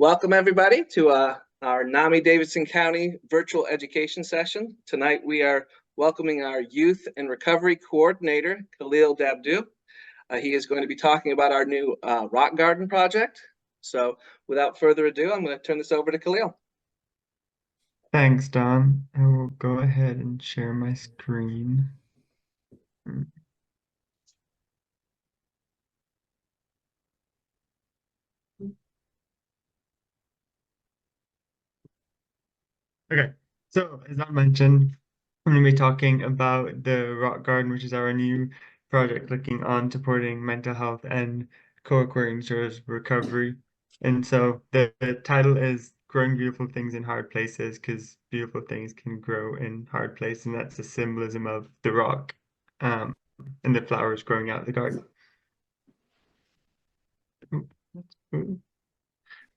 Welcome everybody to our NAMI Davidson County virtual education session. Tonight we are welcoming our Youth and Recovery Coordinator, Khalil Dabdoub. He is going to be talking about our new rock garden project. So without further ado, I'm going to turn this over to Khalil. Thanks, Don. I will go ahead and share my screen. Okay, so as I mentioned, I'm going to be talking about the Rock Garden, which is our new project looking on supporting mental health and co-occurring disorders recovery. And so the title is Growing Beautiful Things in Hard Places, because beautiful things can grow in hard places, and that's the symbolism of the rock um, and the flowers growing out of the garden. Ooh, that's cool.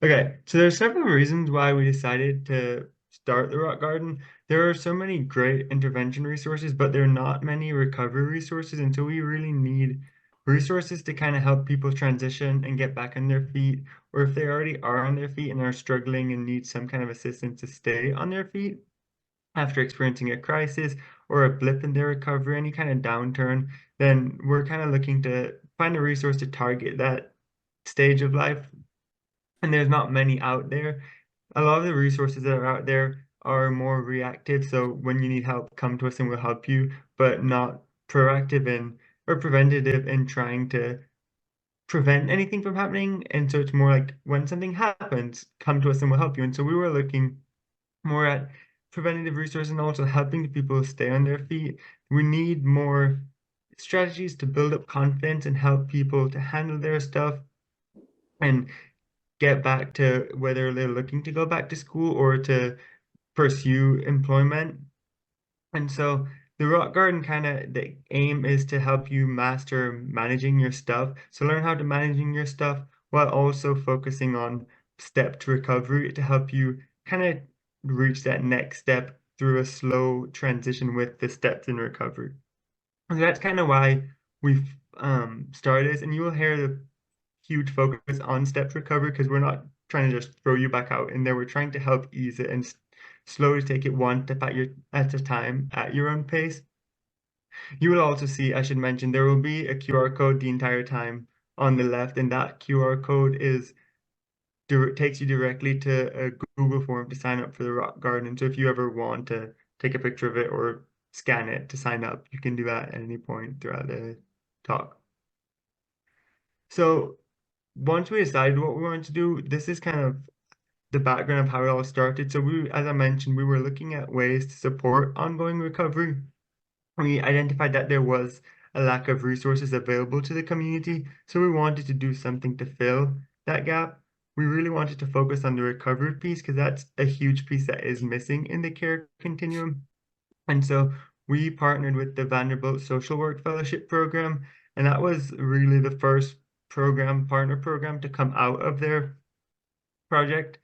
Okay, so there's several reasons why we decided to start the rock garden. There are so many great intervention resources, but there are not many recovery resources, and so we really need resources to kind of help people transition and get back on their feet, or if they already are on their feet and are struggling and need some kind of assistance to stay on their feet after experiencing a crisis or a blip in their recovery, any kind of downturn, then we're kind of looking to find a resource to target that stage of life, and there's not many out there. A lot of the resources that are out there are more reactive. So when you need help, come to us and we'll help you, but not proactive in or preventative in trying to prevent anything from happening. And so it's more like when something happens, come to us and we'll help you. And so we were looking more at preventative resources and also helping the people stay on their feet. We need more strategies to build up confidence and help people to handle their stuff and get back to whether they're looking to go back to school or to pursue employment. And so the rock garden kind of the aim is to help you master managing your stuff. So learn how to managing your stuff while also focusing on step to recovery to help you kind of reach that next step through a slow transition with the steps in recovery. And that's kind of why we've started this, and you will hear the huge focus on step recovery because we're not trying to just throw you back out in there. We're trying to help ease it and slowly take it one step at a time at your own pace. You will also see, I should mention, there will be a QR code the entire time on the left, and that QR code takes you directly to a Google form to sign up for the rock garden. So if you ever want to take a picture of it or scan it to sign up, you can do that at any point throughout the talk. So once we decided what we wanted to do, this is kind of the background of how it all started. So as I mentioned, we were looking at ways to support ongoing recovery. We identified that there was a lack of resources available to the community, so we wanted to do something to fill that gap. We really wanted to focus on the recovery piece because that's a huge piece that is missing in the care continuum. And so we partnered with the Vanderbilt Social Work Fellowship Program, and that was really the first partner program to come out of their project.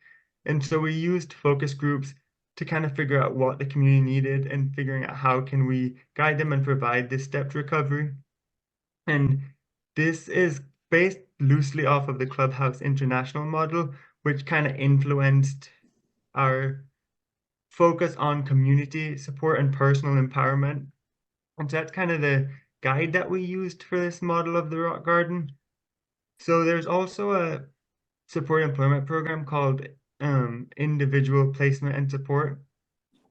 And so we used focus groups to kind of figure out what the community needed and figuring out how can we guide them and provide this stepped recovery. And this is based loosely off of the Clubhouse International model, which kind of influenced our focus on community support and personal empowerment. And so that's kind of the guide that we used for this model of the rock garden. So there's also a support employment program called individual placement and support.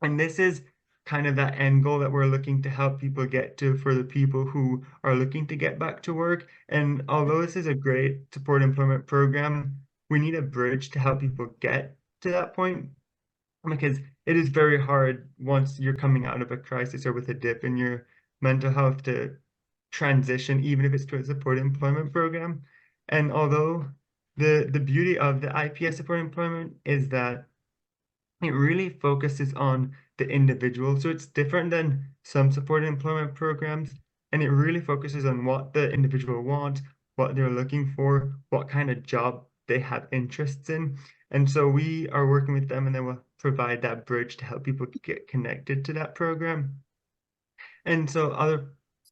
And this is kind of that end goal that we're looking to help people get to for the people who are looking to get back to work. And although this is a great support employment program, we need a bridge to help people get to that point because it is very hard once you're coming out of a crisis or with a dip in your mental health to transition, even if it's to a support employment program. And although the beauty of the IPS support employment is that it really focuses on the individual. So it's different than some support employment programs, and it really focuses on what the individual wants, what they're looking for, what kind of job they have interests in. And so we are working with them, and then we'll provide that bridge to help people get connected to that program. And so other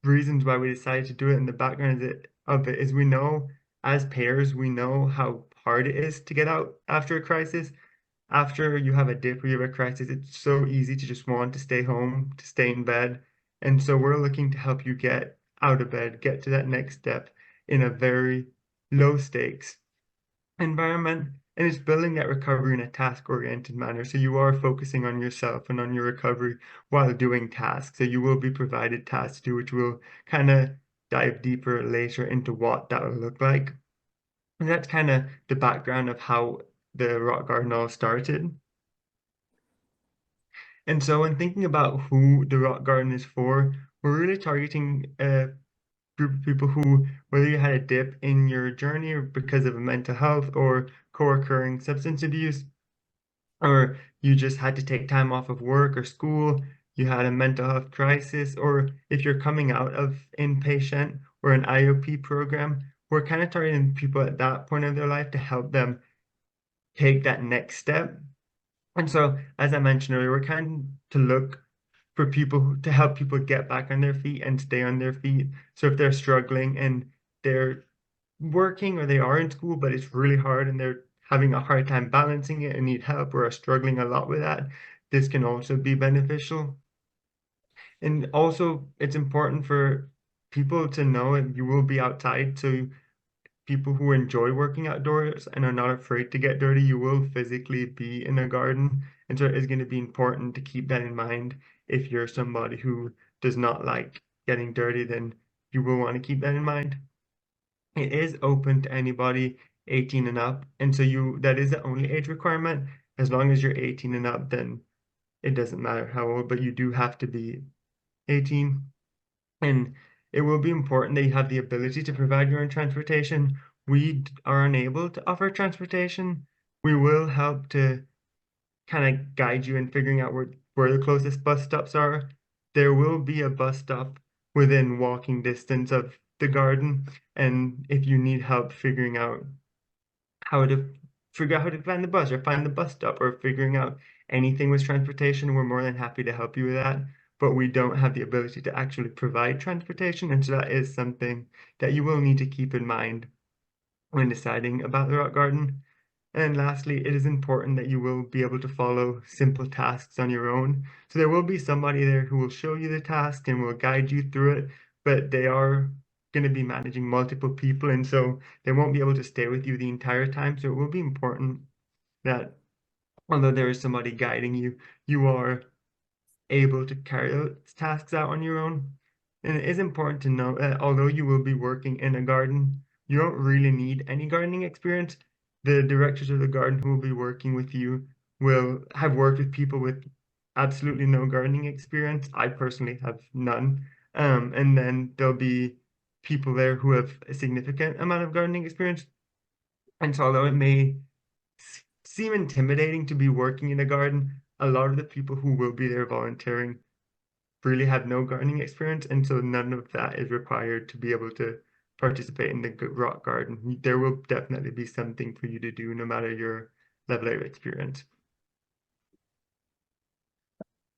reasons why we decided to do it in the background of it is we know as payers, we know how hard it is to get out after a crisis. After you have a dip or you have a crisis, it's so easy to just want to stay home, to stay in bed. And so we're looking to help you get out of bed, get to that next step in a very low stakes environment. And it's building that recovery in a task-oriented manner. So you are focusing on yourself and on your recovery while doing tasks. So you will be provided tasks to do, which will kind of dive deeper later into what that will look like. And that's kind of the background of how the rock garden all started. And so when thinking about who the rock garden is for, we're really targeting a group of people who, whether you had a dip in your journey or because of mental health or co-occurring substance abuse, or you just had to take time off of work or school, you had a mental health crisis, or if you're coming out of inpatient or an IOP program, we're kind of targeting people at that point of their life to help them take that next step. And so, as I mentioned earlier, we're kind to look for people to help people get back on their feet and stay on their feet. So if they're struggling and they're working or they are in school, but it's really hard and they're having a hard time balancing it and need help or are struggling a lot with that, this can also be beneficial. And also, it's important for people to know that you will be outside. So people who enjoy working outdoors and are not afraid to get dirty, you will physically be in a garden. And so it is going to be important to keep that in mind. If you're somebody who does not like getting dirty, then you will want to keep that in mind. It is open to anybody 18 and up. And so that is the only age requirement. As long as you're 18 and up, then it doesn't matter how old, but you do have to be 18. And it will be important that you have the ability to provide your own transportation. We are unable to offer transportation. We will help to kind of guide you in figuring out where the closest bus stops are. There will be a bus stop within walking distance of the garden. And if you need help figuring out how to figure out how to find the bus or find the bus stop or figuring out anything with transportation, we're more than happy to help you with that. But we don't have the ability to actually provide transportation. And so that is something that you will need to keep in mind when deciding about the rock garden. And lastly, it is important that you will be able to follow simple tasks on your own. So there will be somebody there who will show you the task and will guide you through it, but they are going to be managing multiple people, and so they won't be able to stay with you the entire time. So it will be important that although there is somebody guiding you, you are able to carry those tasks out on your own. And it is important to know that although you will be working in a garden, you don't really need any gardening experience. The directors of the garden who will be working with you will have worked with people with absolutely no gardening experience. I personally have none. And then there'll be people there who have a significant amount of gardening experience. And so although it may seem intimidating to be working in a garden, a lot of the people who will be there volunteering really have no gardening experience, and so none of that is required to be able to participate in the rock garden. There will definitely be something for you to do no matter your level of experience.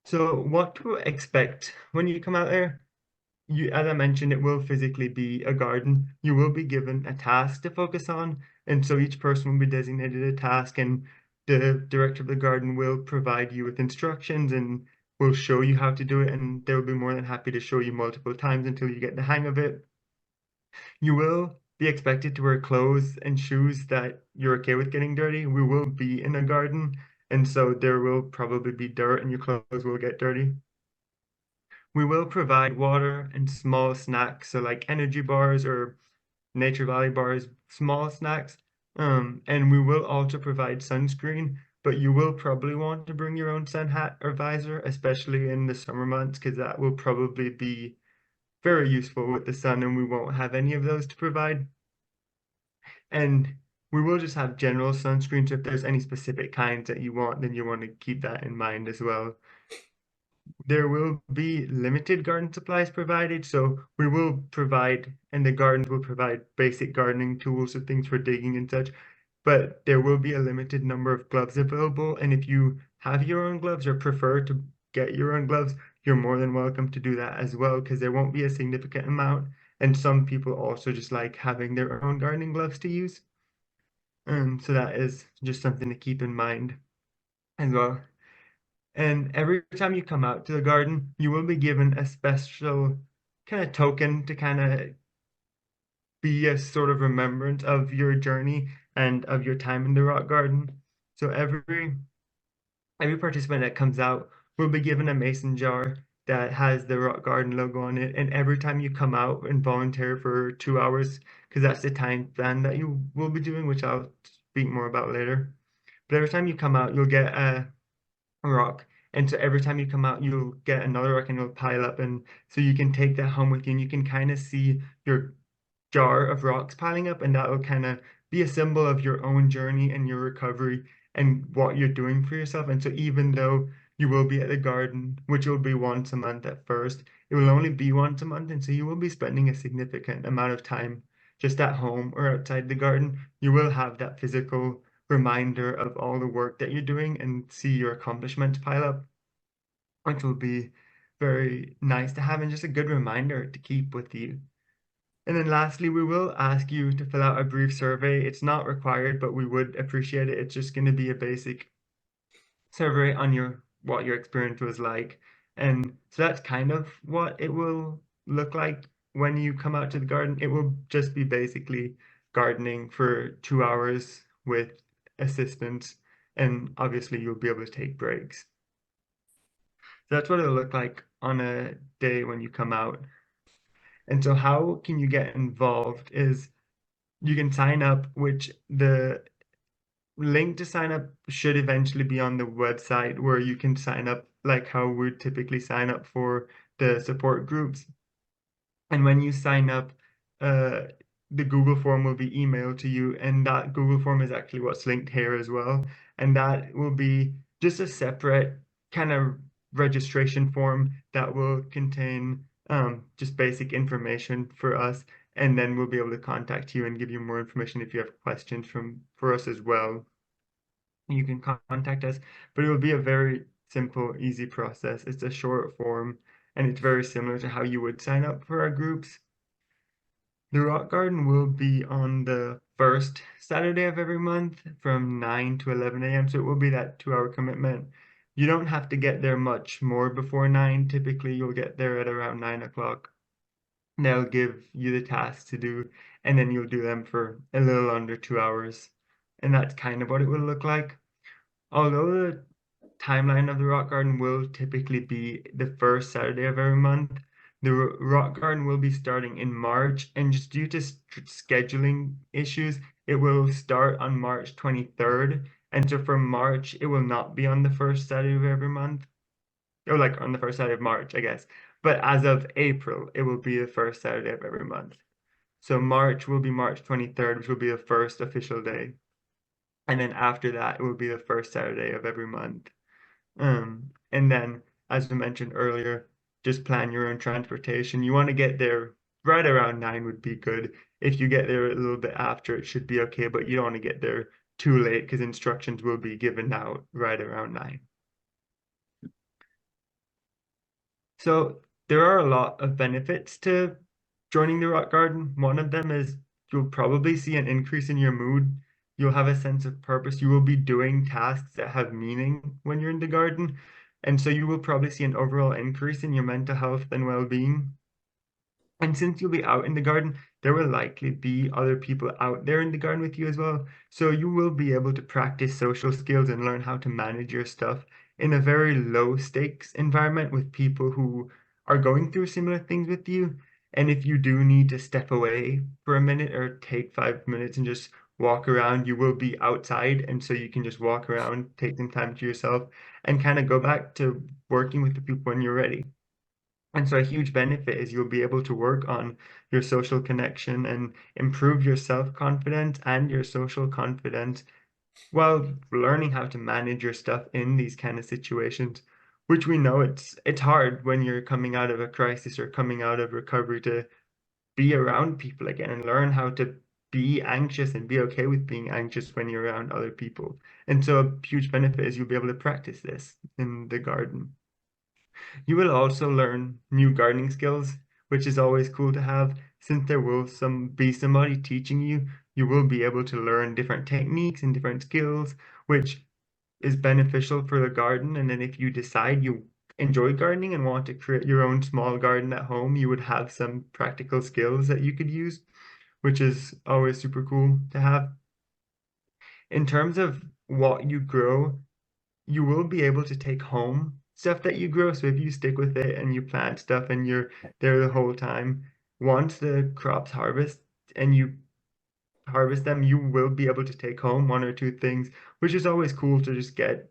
So what to expect when you come out there? As I mentioned, it will physically be a garden. You will be given a task to focus on, and so each person will be designated a task, and the director of the garden will provide you with instructions and will show you how to do it, and they will be more than happy to show you multiple times until you get the hang of it. You will be expected to wear clothes and shoes that you're okay with getting dirty. We will be in a garden, and so there will probably be dirt and your clothes will get dirty. We will provide water and small snacks, so like energy bars or Nature Valley bars, small snacks. And we will also provide sunscreen, but you will probably want to bring your own sun hat or visor, especially in the summer months, because that will probably be very useful with the sun, and we won't have any of those to provide. And we will just have general sunscreen, so if there's any specific kinds that you want, then you want to keep that in mind as well. There will be limited garden supplies provided, so we will provide, and the gardens will provide basic gardening tools, so things for digging and such, but there will be a limited number of gloves available, and if you have your own gloves or prefer to get your own gloves, you're more than welcome to do that as well, because there won't be a significant amount, and some people also just like having their own gardening gloves to use. So that is just something to keep in mind as well. And every time you come out to the garden, you will be given a special kind of token to kind of be a sort of remembrance of your journey and of your time in the rock garden. So every participant that comes out will be given a mason jar that has the rock garden logo on it. And every time you come out and volunteer for 2 hours, because that's the time plan that you will be doing, which I'll speak more about later. But every time you come out, you'll get a rock. And so every time you come out, you'll get another rock and it'll pile up. And so you can take that home with you and you can kind of see your jar of rocks piling up, and that will kind of be a symbol of your own journey and your recovery and what you're doing for yourself. And so even though you will be at the garden, which will be once a month at first, it will only be once a month. And so you will be spending a significant amount of time just at home or outside the garden. You will have that physical reminder of all the work that you're doing and see your accomplishments pile up, which will be very nice to have and just a good reminder to keep with you. And then lastly, we will ask you to fill out a brief survey. It's not required, but we would appreciate it. It's just going to be a basic survey on what your experience was like. And so that's kind of what it will look like when you come out to the garden. It will just be basically gardening for 2 hours with assistance, and obviously you'll be able to take breaks. So that's what it'll look like on a day when you come out. And so how can you get involved is you can sign up, which the link to sign up should eventually be on the website where you can sign up like how we typically sign up for the support groups. And when you sign up, uh, the Google form will be emailed to you, and that Google form is actually what's linked here as well. And that will be just a separate kind of registration form that will contain just basic information for us, and then we'll be able to contact you and give you more information if you have questions for us as well. You can contact us, but it will be a very simple, easy process. It's a short form, and it's very similar to how you would sign up for our groups. The rock garden will be on the first Saturday of every month from 9 to 11 a.m. So it will be that 2 hour commitment. You don't have to get there much more before 9. Typically, you'll get there at around 9 o'clock. They'll give you the tasks to do, and then you'll do them for a little under 2 hours. And that's kind of what it will look like. Although the timeline of the rock garden will typically be the first Saturday of every month, the rock garden will be starting in March, and just due to scheduling issues, it will start on March 23rd. And so for March, it will not be on the first Saturday of every month, or like on the first Saturday of March, I guess. But as of April, it will be the first Saturday of every month. So March will be March 23rd, which will be the first official day. And then after that, it will be the first Saturday of every month. And then, as we mentioned earlier, just plan your own transportation. You want to get there right around 9 would be good. If you get there a little bit after, it should be okay, but you don't want to get there too late because instructions will be given out right around 9. So there are a lot of benefits to joining the rock garden. One of them is you'll probably see an increase in your mood. You'll have a sense of purpose. You will be doing tasks that have meaning when you're in the garden. And so you will probably see an overall increase in your mental health and well-being. And since you'll be out in the garden, there will likely be other people out there in the garden with you as well. So you will be able to practice social skills and learn how to manage your stuff in a very low stakes environment with people who are going through similar things with you. And if you do need to step away for a minute or take 5 minutes and just walk around, you will be outside. And so you can just walk around, take some time to yourself, and kind of go back to working with the people when you're ready. And so a huge benefit is you'll be able to work on your social connection and improve your self-confidence and your social confidence while learning how to manage your stuff in these kind of situations, which we know it's hard when you're coming out of a crisis or coming out of recovery to be around people again and learn how to be anxious and be okay with being anxious when you're around other people. And so a huge benefit is you'll be able to practice this in the garden. You will also learn new gardening skills, which is always cool to have. Since there will be somebody teaching you, you will be able to learn different techniques and different skills, which is beneficial for the garden. And then if you decide you enjoy gardening and want to create your own small garden at home, you would have some practical skills that you could use, which is always super cool to have. In terms of what you grow, you will be able to take home stuff that you grow. So if you stick with it and you plant stuff and you're there the whole time, once the crops harvest and you harvest them, you will be able to take home one or two things, which is always cool to just get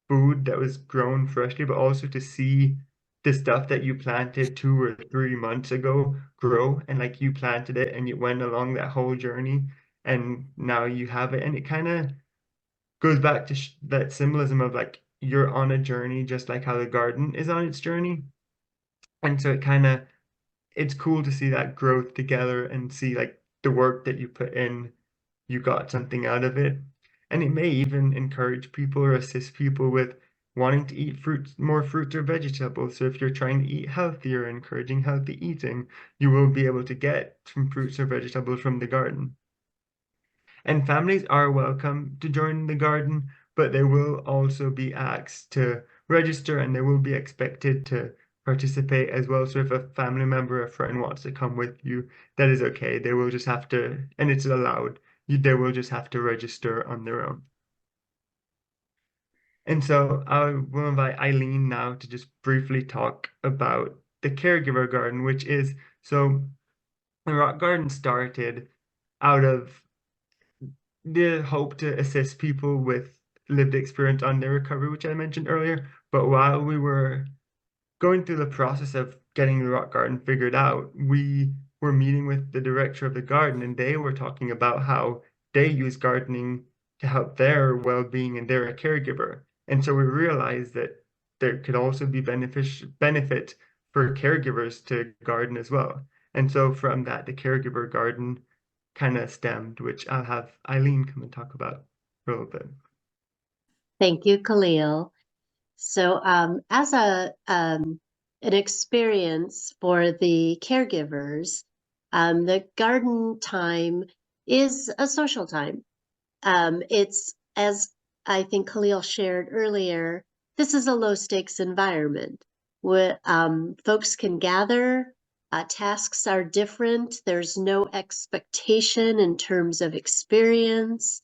food that was grown freshly, but also to see the stuff that you planted 2 or 3 months ago grow, and like you planted it and you went along that whole journey and now you have it. And it kind of goes back to that symbolism of like you're on a journey, just like how the garden is on its journey. And so it's cool to see that growth together and see like the work that you put in, you got something out of it. And it may even encourage people or assist people with wanting to eat fruits, more fruits or vegetables. So if you're trying to eat healthier, encouraging healthy eating, you will be able to get some fruits or vegetables from the garden. And families are welcome to join the garden, but they will also be asked to register and they will be expected to participate as well. So if a family member or friend wants to come with you, that is okay. They will just have to, and it's allowed, they will just have to register on their own. And so I will invite Eileen now to just briefly talk about the caregiver garden, which is so the rock garden started out of the hope to assist people with lived experience on their recovery, which I mentioned earlier. But while we were going through the process of getting the rock garden figured out, we were meeting with the director of the garden, and they were talking about how they use gardening to help their well-being, and they're a caregiver. And so we realized that there could also be benefit for caregivers to garden as well. And so from that, the caregiver garden kind of stemmed, which I'll have Eileen come and talk about for a little bit. Thank you, Khalil. So, as an experience for the caregivers, the garden time is a social time. It's, as I think Khalil shared earlier, this is a low stakes environment where folks can gather. Tasks are different. There's no expectation in terms of experience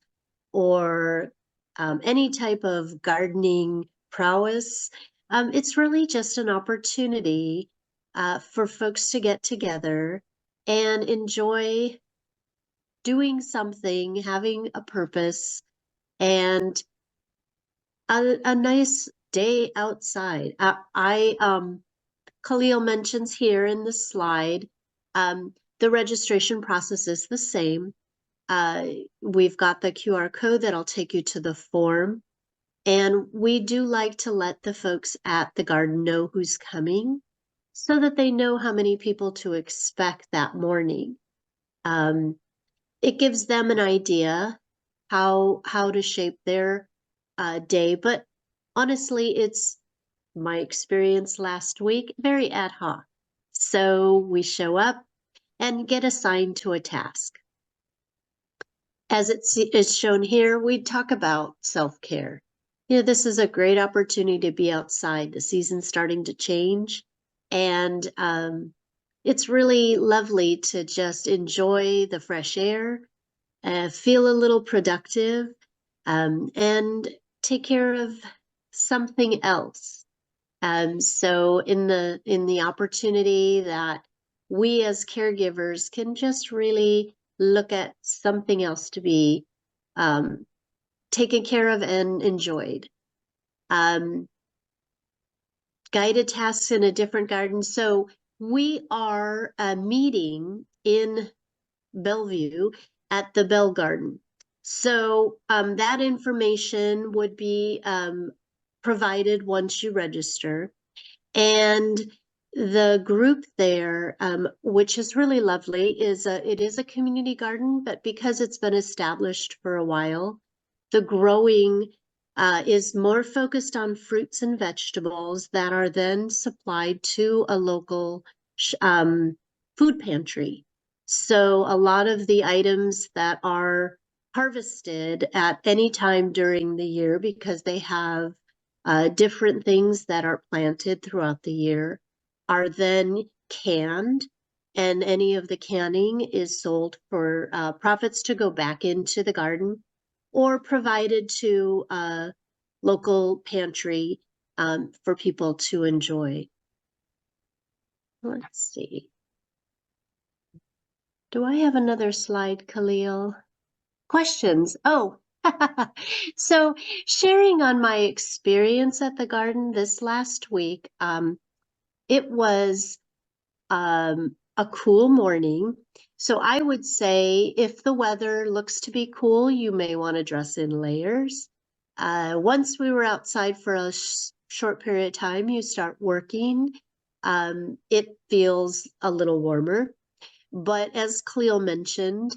or any type of gardening prowess. It's really just an opportunity for folks to get together and enjoy doing something, having a purpose, and a nice day outside. Khalil mentions here in the slide, the registration process is the same. We've got the QR code that'll take you to the form. And we do like to let the folks at the garden know who's coming so that they know how many people to expect that morning. It gives them an idea how to shape their day. But honestly, it's my experience last week, very ad hoc. So we show up and get assigned to a task. As it's shown here, we talk about self-care. You know, this is a great opportunity to be outside. The season's starting to change, and it's really lovely to just enjoy the fresh air, feel a little productive, and take care of something else. So in the opportunity that we as caregivers can just really look at something else to be taken care of and enjoyed. Guided tasks in a different garden. So we are meeting in Bellevue at the Bell Garden. So that information would be provided once you register. And the group there, which is really lovely, it is a community garden, but because it's been established for a while, the growing is more focused on fruits and vegetables that are then supplied to a local food pantry. So a lot of the items that are harvested at any time during the year, because they have different things that are planted throughout the year, are then canned, and any of the canning is sold for profits to go back into the garden or provided to a local pantry for people to enjoy. Let's see. Do I have another slide, Khalil? Questions? Oh, so sharing on my experience at the garden this last week, it was a cool morning. So I would say if the weather looks to be cool, you may want to dress in layers. Once we were outside for a short period of time, you start working. It feels a little warmer. But as Khalil mentioned,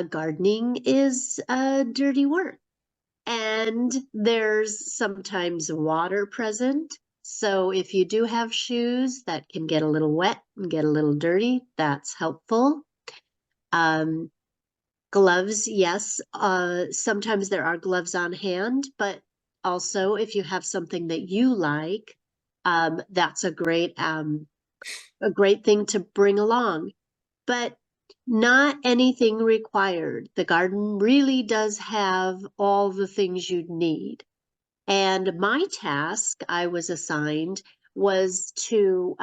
gardening is dirty work. And there's sometimes water present. So if you do have shoes that can get a little wet and get a little dirty, that's helpful. Gloves, yes. Sometimes there are gloves on hand, but also if you have something that you like, that's a great thing to bring along. But not anything required. The garden really does have all the things you'd need. And my task I was assigned was to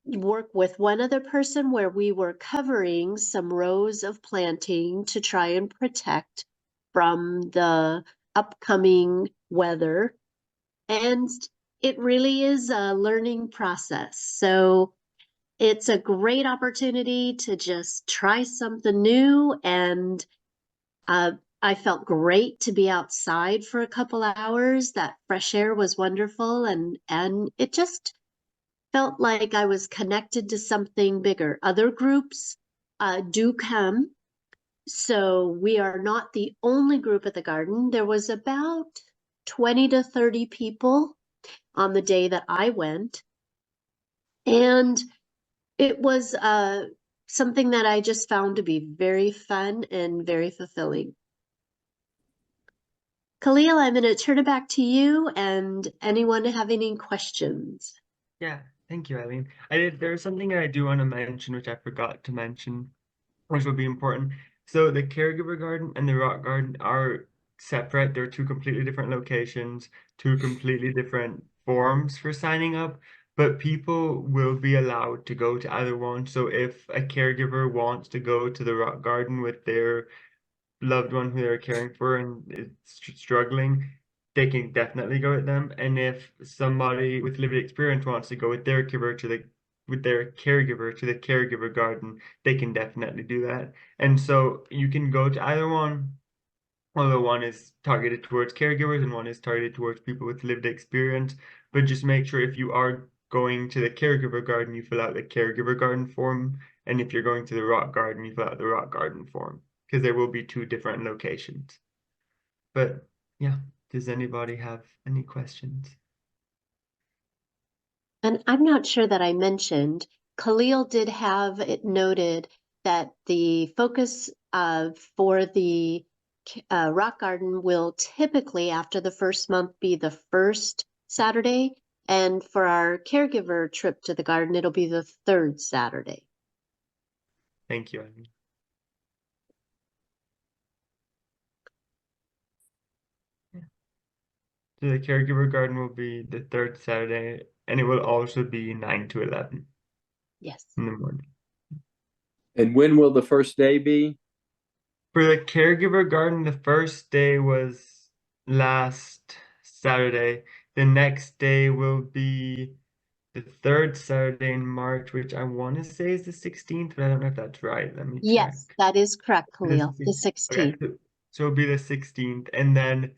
work with one other person where we were covering some rows of planting to try and protect from the upcoming weather. And it really is a learning process. So it's a great opportunity to just try something new, and I felt great to be outside for a couple hours. That fresh air was wonderful, and it just felt like I was connected to something bigger. Other groups do come, so we are not the only group at the garden. There was about 20 to 30 people on the day that I went, and it was something that I just found to be very fun and very fulfilling. Khalil, I'm going to turn it back to you, and anyone have any questions? Yeah, thank you, Eileen. There's something I do want to mention, which I forgot to mention, which will be important. So the caregiver garden and the rock garden are separate. They're two completely different locations, two completely different forms for signing up, but people will be allowed to go to either one. So if a caregiver wants to go to the rock garden with their loved one who they're caring for and is struggling, they can definitely go with them. And if somebody with lived experience wants to go with their caregiver to the caregiver garden, they can definitely do that. And so you can go to either one, although one is targeted towards caregivers and one is targeted towards people with lived experience. But just make sure if you are going to the caregiver garden, you fill out the caregiver garden form. And if you're going to the rock garden, you fill out the rock garden form, because there will be two different locations. But yeah, does anybody have any questions? And I'm not sure that I mentioned, Khalil did have it noted that the focus for the rock garden will typically, after the first month, be the first Saturday. And for our caregiver trip to the garden, it'll be the third Saturday. Thank you, Eileen. So the caregiver garden will be the third Saturday, and it will also be 9 to 11 Yes. in the morning. And when will the first day be? For the caregiver garden, the first day was last Saturday. The next day will be the third Saturday in March, which I want to say is the 16th, but I don't know if that's right. Let me Yes, check. that is correct, It is Khalil, the 16th. Okay, so it'll be the 16th. And then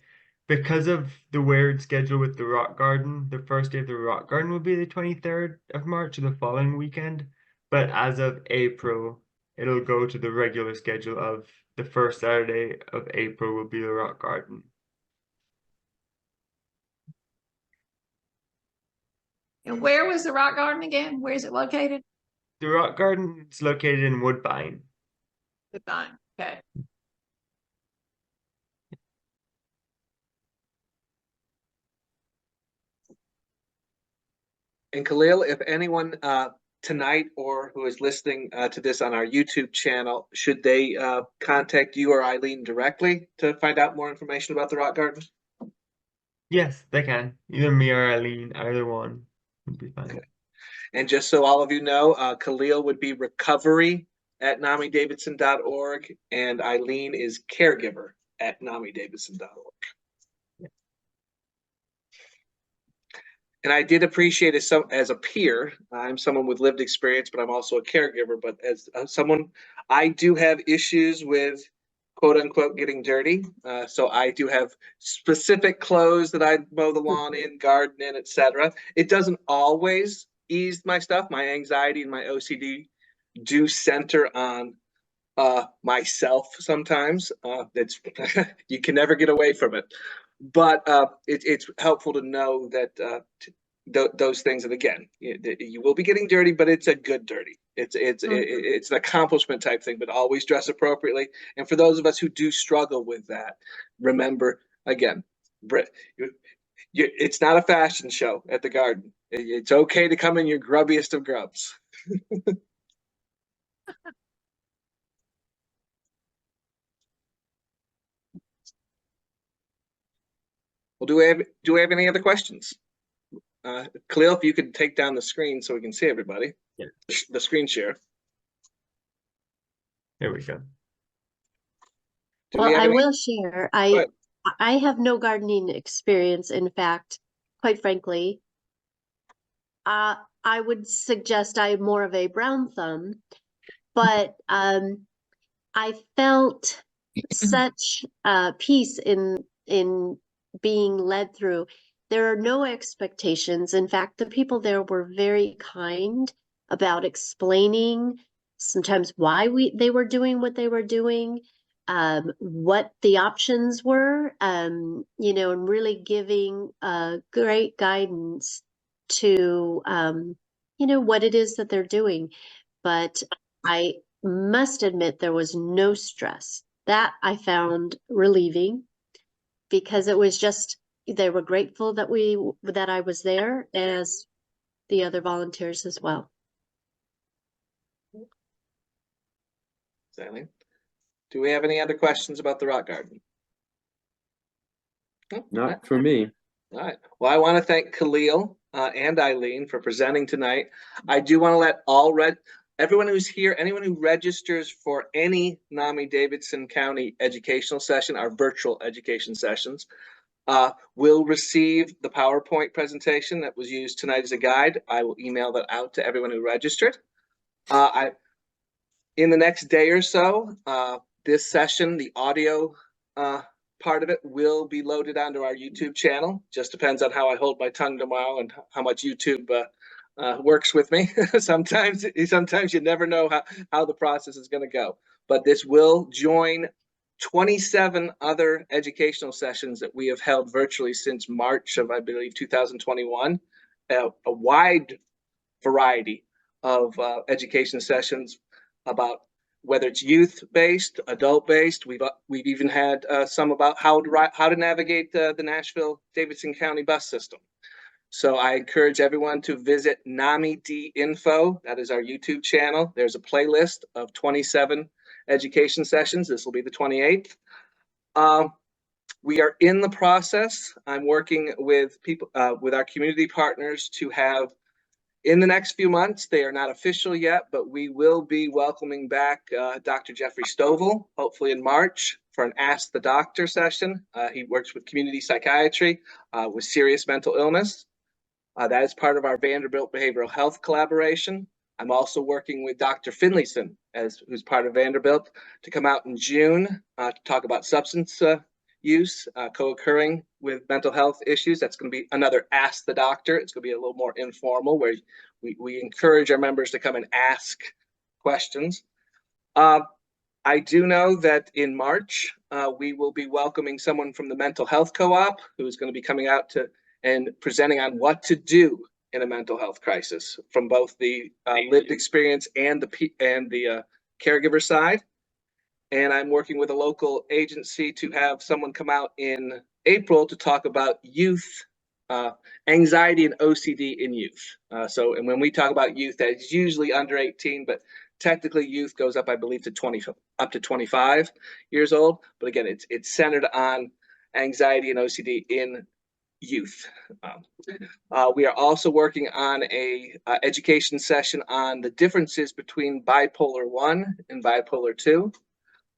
because of the weird schedule with the rock garden, the first day of the rock garden will be the 23rd of March, or the following weekend. But as of April, it'll go to the regular schedule of the first Saturday of April will be the rock garden. And where was the rock garden again? Where is it located? The rock garden is located in Woodbine. Goodbye. Okay. And Khalil, if anyone tonight or who is listening to this on our YouTube channel, should they contact you or Eileen directly to find out more information about the rock garden? Yes, they can. Either me or Eileen, either one would be fine. Okay. And just so all of you know, Khalil would be recovery@namidavidson.org, and Eileen is caregiver@namidavidson.org. And I did appreciate as a peer, I'm someone with lived experience, but I'm also a caregiver. But as someone, I do have issues with quote unquote getting dirty. So I do have specific clothes that I mow the lawn in, garden in, etc. It doesn't always ease my stuff. My anxiety and my OCD do center on myself sometimes. It's you can never get away from it. But it's helpful to know that those things, and again, you will be getting dirty, but it's a good dirty. It's an accomplishment type thing, but always dress appropriately. And for those of us who do struggle with that, remember again, it's not a fashion show at the garden. It's okay to come in your grubbiest of grubs. Well, do we have any other questions? Khalil, if you could take down the screen so we can see everybody. Yeah. The screen share. There we go. Well, I will share. I have no gardening experience. In fact, quite frankly, I would suggest I'm more of a brown thumb, but I felt such peace in being led through. There are no expectations. In fact, the people there were very kind about explaining sometimes why they were doing what they were doing, what the options were, and really giving great guidance to, what it is that they're doing. But I must admit there was no stress. That I found relieving, because it was just, they were grateful that I was there, as the other volunteers as well. Sally, do we have any other questions about the rock garden? Not for me. All right. Well, I want to thank Khalil and Eileen for presenting tonight. I do want to let everyone who's here, anyone who registers for any NAMI Davidson County educational session, our virtual education sessions, will receive the PowerPoint presentation that was used tonight as a guide. I will email that out to everyone who registered. In the next day or so, this session, the audio part of it will be loaded onto our YouTube channel. Just depends on how I hold my tongue tomorrow and how much YouTube works with me. Sometimes you never know how the process is going to go. But this will join 27 other educational sessions that we have held virtually since March of, I believe, 2021. A wide variety of education sessions about whether it's youth-based, adult-based. We've even had some about how to navigate the Nashville Davidson County bus system. So I encourage everyone to visit NAMI D Info. That is our YouTube channel. There's a playlist of 27 education sessions. This will be the 28th. We are in the process. I'm working with people, with our community partners, to have, in the next few months, they are not official yet, but we will be welcoming back Dr. Jeffrey Stovall, hopefully in March, for an Ask the Doctor session. He works with community psychiatry with serious mental illness. That is part of our Vanderbilt Behavioral Health collaboration. I'm also working with Dr. Finlayson, who's part of Vanderbilt, to come out in June to talk about substance use co-occurring with mental health issues. That's going to be another Ask the Doctor. It's going to be a little more informal, where we encourage our members to come and ask questions. I do know that in March, we will be welcoming someone from the Mental Health Co-op who is going to be coming out and presenting on what to do in a mental health crisis from both the lived experience and the caregiver side. And I'm working with a local agency to have someone come out in April to talk about youth anxiety and OCD in youth. And when we talk about youth, that's usually under 18, but technically youth goes up, I believe, to up to 25 years old. But again, it's centered on anxiety and OCD in youth. We are also working on a education session on the differences between bipolar 1 and bipolar 2.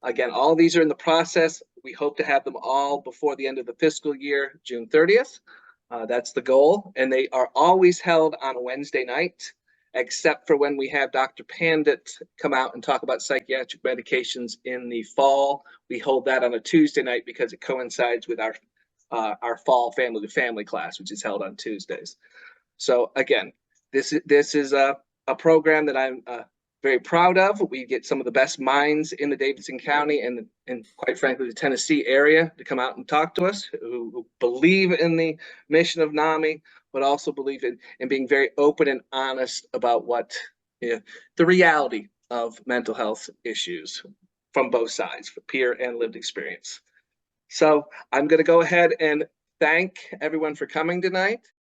Again, all these are in the process. We hope to have them all before the end of the fiscal year, June 30th. That's the goal. And they are always held on a Wednesday night, except for when we have Dr. Pandit come out and talk about psychiatric medications in the fall. We hold that on a Tuesday night because it coincides with our fall family to family class, which is held on Tuesdays. So again, this is a program that I'm very proud of. We get some of the best minds in the Davidson County and quite frankly, the Tennessee area to come out and talk to us, who believe in the mission of NAMI, but also believe in being very open and honest about what the reality of mental health issues from both sides, for peer and lived experience. So I'm going to go ahead and thank everyone for coming tonight.